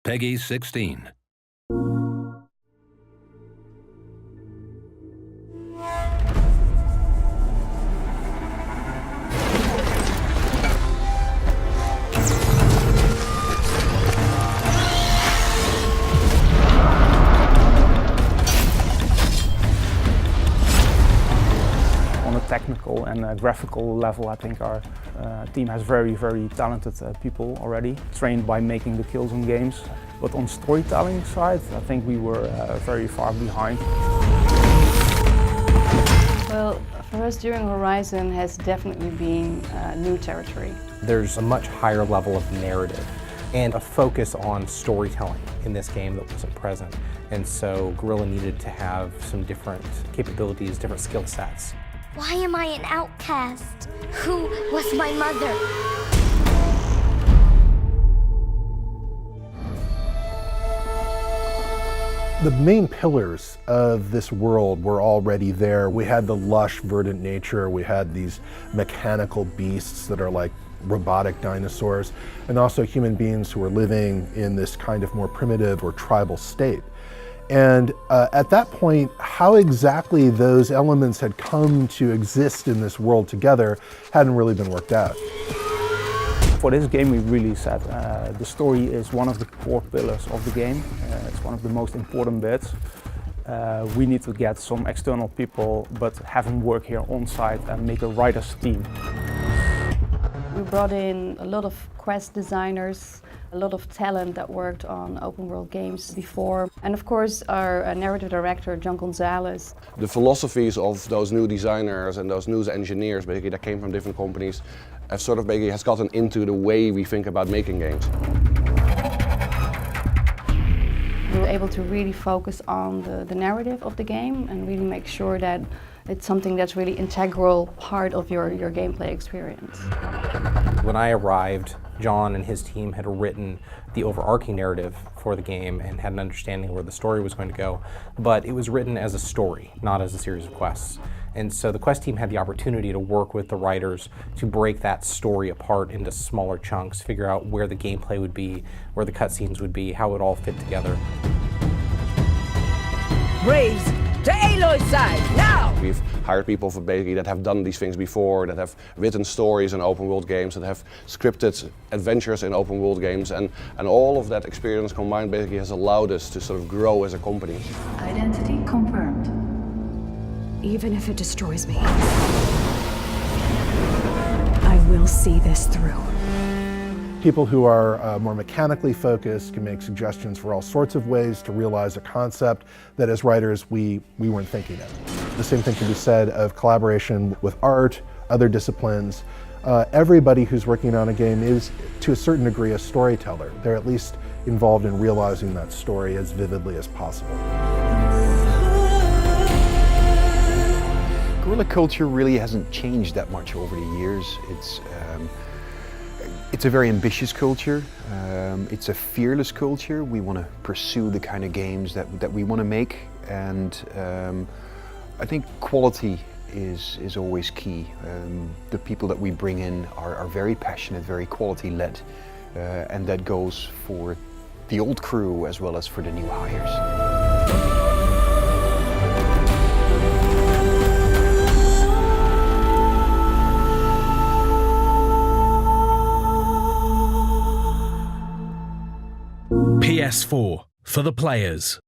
Peggy 16. On a technical and graphical level, I think our team has very talented people already, trained by making the Killzone games. But on storytelling side, I think we were very far behind. Well, for us during Horizon has definitely been new territory. There's a much higher level of narrative and a focus on storytelling in this game that wasn't present. And so Guerrilla needed to have some different capabilities, different skill sets. Why am I an outcast? Who was my mother? The main pillars of this world were already there. We had the lush, verdant nature. We had these mechanical beasts that are like robotic dinosaurs, and also human beings who were living in this kind of more primitive or tribal state. And at that point, how exactly those elements had come to exist in this world together hadn't really been worked out. For this game, we really said the story is one of the core pillars of the game. It's one of the most important bits. We need to get some external people, but have them work here on site and make a writer's team. We brought in a lot of quest designers, a lot of talent that worked on open world games before. And of course our narrative director, John Gonzalez. The philosophies of those new designers and those new engineers basically that came from different companies have sort of basically has gotten into the way we think about making games. We were able to really focus on the narrative of the game and really make sure that it's something that's really integral part of your gameplay experience. When I arrived, John and his team had written the overarching narrative for the game and had an understanding where the story was going to go, but it was written as a story, not as a series of quests. And so the quest team had the opportunity to work with the writers to break that story apart into smaller chunks, figure out where the gameplay would be, where the cutscenes would be, how it would all fit together. Braves, to Aloy's side, now! We've hired people for basically that have done these things before, that have written stories in open world games, that have scripted adventures in open world games, and all of that experience combined basically has allowed us to sort of grow as a company. Identity confirmed. Even if it destroys me, I will see this through. People who are more mechanically focused can make suggestions for all sorts of ways to realize a concept that as writers we weren't thinking of. The same thing can be said of collaboration with art, other disciplines. Everybody who's working on a game is, to a certain degree, a storyteller. They're at least involved in realizing that story as vividly as possible. Guerrilla culture really hasn't changed that much over the years. It's a very ambitious culture. It's a fearless culture. We want to pursue the kind of games that we want to make, and I think quality is always key. The people that we bring in are very passionate, very quality-led, and that goes for the old crew as well as for the new hires. PS4 for the players.